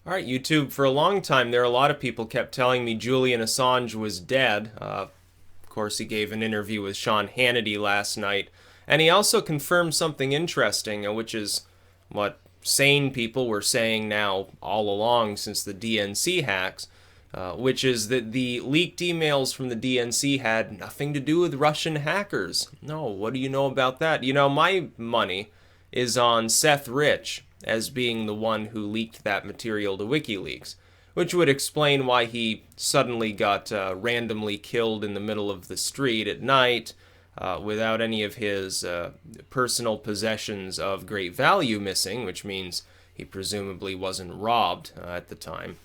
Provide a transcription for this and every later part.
All right, YouTube, for a long time there, a lot of people kept telling me Julian Assange was dead. Of course, he gave an interview with Sean Hannity last night. And he also confirmed something interesting, which is what sane people were saying now all along since the DNC hacks, which is that the leaked emails from the DNC had nothing to do with Russian hackers. No, what do you know about that? You know, my money is on Seth Rich as being the one who leaked that material to WikiLeaks, which would explain why he suddenly got randomly killed in the middle of the street at night without any of his personal possessions of great value missing, which means he presumably wasn't robbed at the time.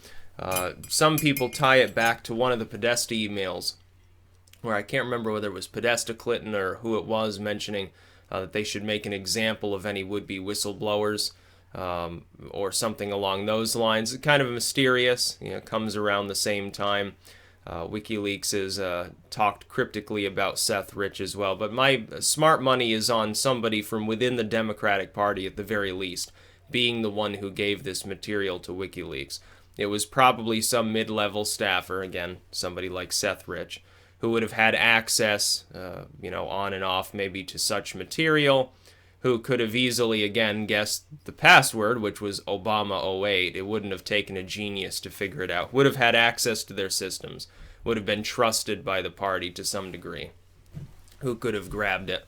Some people tie it back to one of the Podesta emails, where I can't remember whether it was Podesta Clinton or who it was mentioning that they should make an example of any would-be whistleblowers or something along those lines. It's kind of mysterious, comes around the same time. WikiLeaks has talked cryptically about Seth Rich as well, but my smart money is on somebody from within the Democratic Party at the very least, being the one who gave this material to WikiLeaks. It was probably some mid-level staffer, again, somebody like Seth Rich, who would have had access, on and off maybe to such material, who could have easily, again, guessed the password, which was Obama08. It wouldn't have taken a genius to figure it out. Would have had access to their systems. Would have been trusted by the party to some degree. Who could have grabbed it?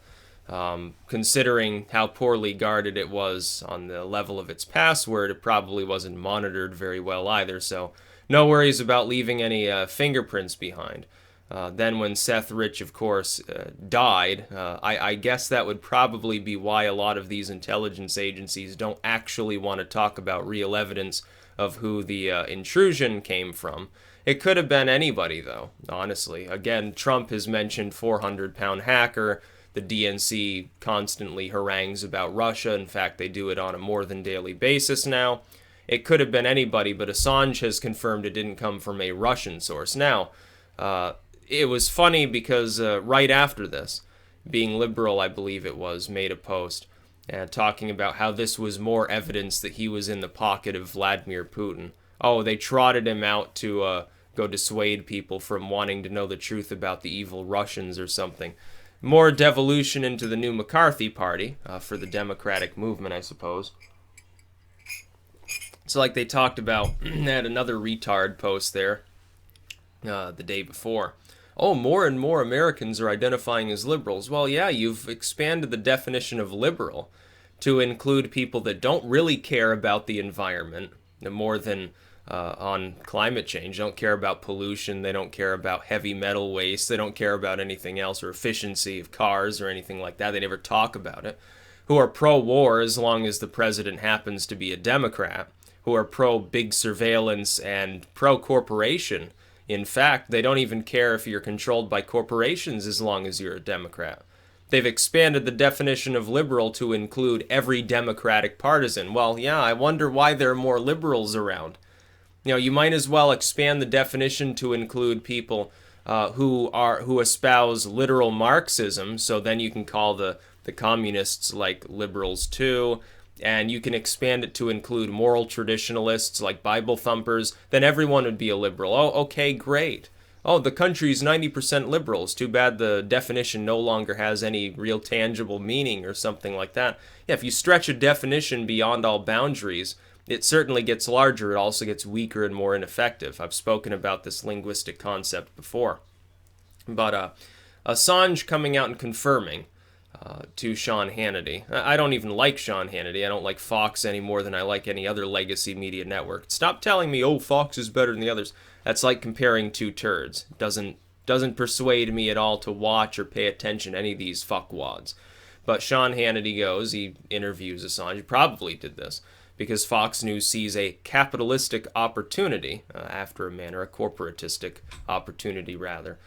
Considering how poorly guarded it was on the level of its password, it probably wasn't monitored very well either, so no worries about leaving any fingerprints behind. Then when Seth Rich, of course, died, I guess that would probably be why a lot of these intelligence agencies don't actually want to talk about real evidence of who the intrusion came from. It could have been anybody, though, honestly. Again, Trump has mentioned 400-pound hacker. The DNC constantly harangues about Russia. In fact, they do it on a more than daily basis now. It could have been anybody, but Assange has confirmed it didn't come from a Russian source. Now, it was funny because right after this, Being Liberal, I believe it was, made a post talking about how this was more evidence that he was in the pocket of Vladimir Putin. Oh, they trotted him out to go dissuade people from wanting to know the truth about the evil Russians or something. More devolution into the new McCarthy party for the Democratic movement, I suppose. It's like they talked about, they had another retard post there the day before. Oh, more and more Americans are identifying as liberals. Well, yeah, you've expanded the definition of liberal to include people that don't really care about the environment more than on climate change. They don't care about pollution. They don't care about heavy metal waste. They don't care about anything else or efficiency of cars or anything like that. They never talk about it. Who are pro-war as long as the president happens to be a Democrat. Who are pro-big surveillance and pro-corporation. In fact, they don't even care if you're controlled by corporations as long as you're a Democrat. They've expanded the definition of liberal to include every Democratic partisan. Well, yeah, I wonder why there are more liberals around. You might as well expand the definition to include people who espouse literal Marxism, so then you can call the communists like liberals too, and you can expand it to include moral traditionalists like Bible thumpers, then everyone would be a liberal. Oh, okay, great. Oh, the country's 90% liberals. Too bad the definition no longer has any real tangible meaning or something like that. Yeah, if you stretch a definition beyond all boundaries, it certainly gets larger. It also gets weaker and more ineffective. I've spoken about this linguistic concept before. But Assange coming out and confirming to Sean Hannity. I don't even like Sean Hannity. I don't like Fox any more than I like any other legacy media network. Stop telling me, oh, Fox is better than the others. That's like comparing two turds. Doesn't persuade me at all to watch or pay attention to any of these fuckwads. But Sean Hannity goes, he interviews Assange. He probably did this because Fox News sees a capitalistic opportunity, after a manner, a corporatistic opportunity rather,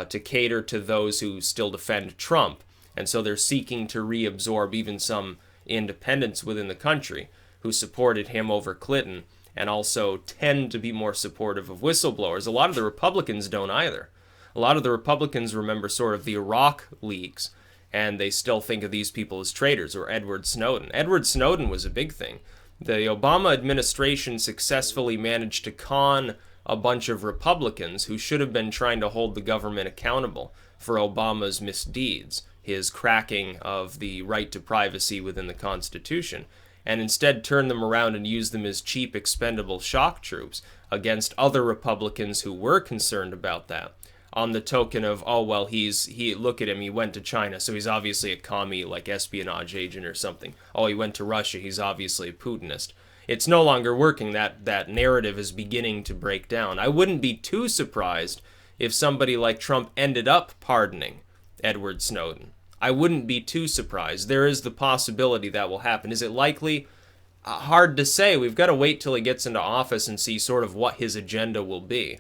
to cater to those who still defend Trump. And so they're seeking to reabsorb even some independents within the country who supported him over Clinton and also tend to be more supportive of whistleblowers. A lot of the Republicans don't either. A lot of the Republicans remember sort of the Iraq leaks, and they still think of these people as traitors, or Edward Snowden. Edward Snowden was a big thing. The Obama administration successfully managed to con a bunch of Republicans who should have been trying to hold the government accountable for Obama's misdeeds, his cracking of the right to privacy within the Constitution, and instead turn them around and use them as cheap, expendable shock troops against other Republicans who were concerned about that. On the token of, oh, well, he look at him, he went to China, so he's obviously a commie, like espionage agent or something. Oh, he went to Russia, he's obviously a Putinist. It's no longer working. That narrative is beginning to break down. I wouldn't be too surprised if somebody like Trump ended up pardoning Edward Snowden. I wouldn't be too surprised. There is the possibility that will happen. Is it likely? Hard to say. We've got to wait till he gets into office and see sort of what his agenda will be.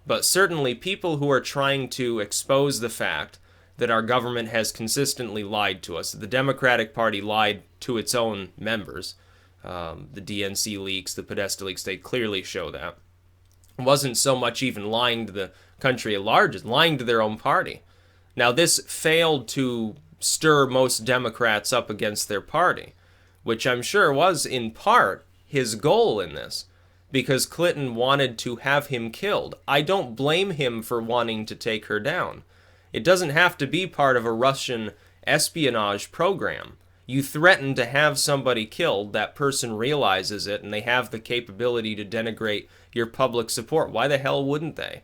But certainly people who are trying to expose the fact that our government has consistently lied to us, the Democratic Party lied to its own members, the DNC leaks, the Podesta leaks, they clearly show that. It wasn't so much even lying to the country at large, it's lying to their own party. Now, this failed to stir most Democrats up against their party, which I'm sure was, in part, his goal in this, because Clinton wanted to have him killed. I don't blame him for wanting to take her down. It doesn't have to be part of a Russian espionage program. You threaten to have somebody killed, that person realizes it, and they have the capability to denigrate your public support. Why the hell wouldn't they?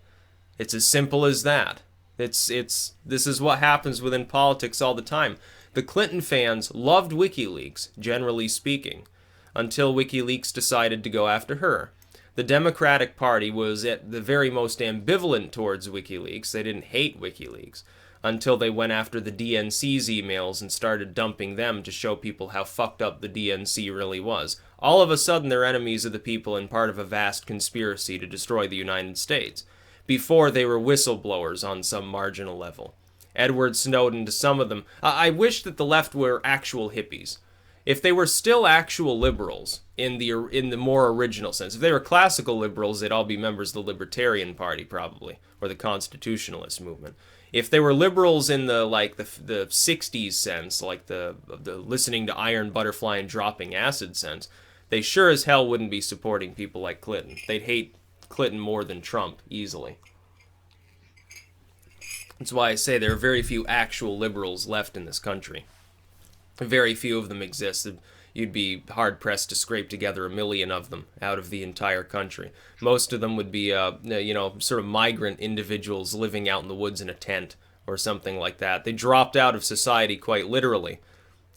It's as simple as that. This is what happens within politics all the time. The Clinton fans loved WikiLeaks, generally speaking, until WikiLeaks decided to go after her. The Democratic Party was at the very most ambivalent towards WikiLeaks. They didn't hate WikiLeaks until they went after the DNC's emails and started dumping them to show people how fucked up the DNC really was. All of a sudden, they're enemies of the people and part of a vast conspiracy to destroy the United States. Before, they were whistleblowers on some marginal level. Edward Snowden, to some of them. I wish that the left were actual hippies. If they were still actual liberals in the more original sense, if they were classical liberals, they'd all be members of the Libertarian Party probably, or the Constitutionalist movement. If they were liberals in the 60s sense, like the listening to Iron Butterfly and dropping acid sense, they sure as hell wouldn't be supporting people like Clinton. They'd hate Clinton more than Trump easily. That's why I say there are very few actual liberals left in this country. Very few of them exist. You'd be hard-pressed to scrape together 1 million of them out of the entire country. Most of them would be, sort of migrant individuals living out in the woods in a tent or something like that. They dropped out of society quite literally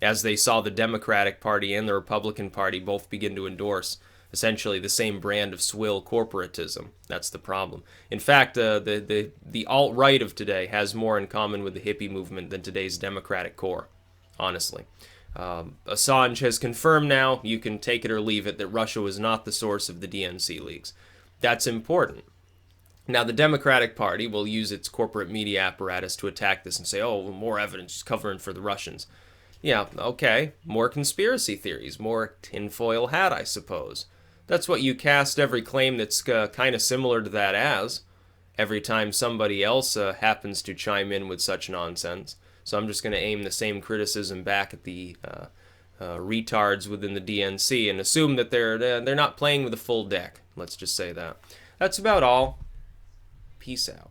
as they saw the Democratic Party and the Republican Party both begin to endorse essentially the same brand of swill corporatism. That's the problem. In fact, the alt-right of today has more in common with the hippie movement than today's Democratic core. Honestly. Assange has confirmed now, you can take it or leave it, that Russia was not the source of the DNC leaks. That's important. Now, the Democratic Party will use its corporate media apparatus to attack this and say, oh, more evidence is covering for the Russians. Yeah, okay, more conspiracy theories, more tinfoil hat, I suppose. That's what you cast every claim that's kind of similar to that as, every time somebody else happens to chime in with such nonsense. So I'm just going to aim the same criticism back at the retards within the DNC and assume that they're not playing with a full deck. Let's just say that. That's about all. Peace out.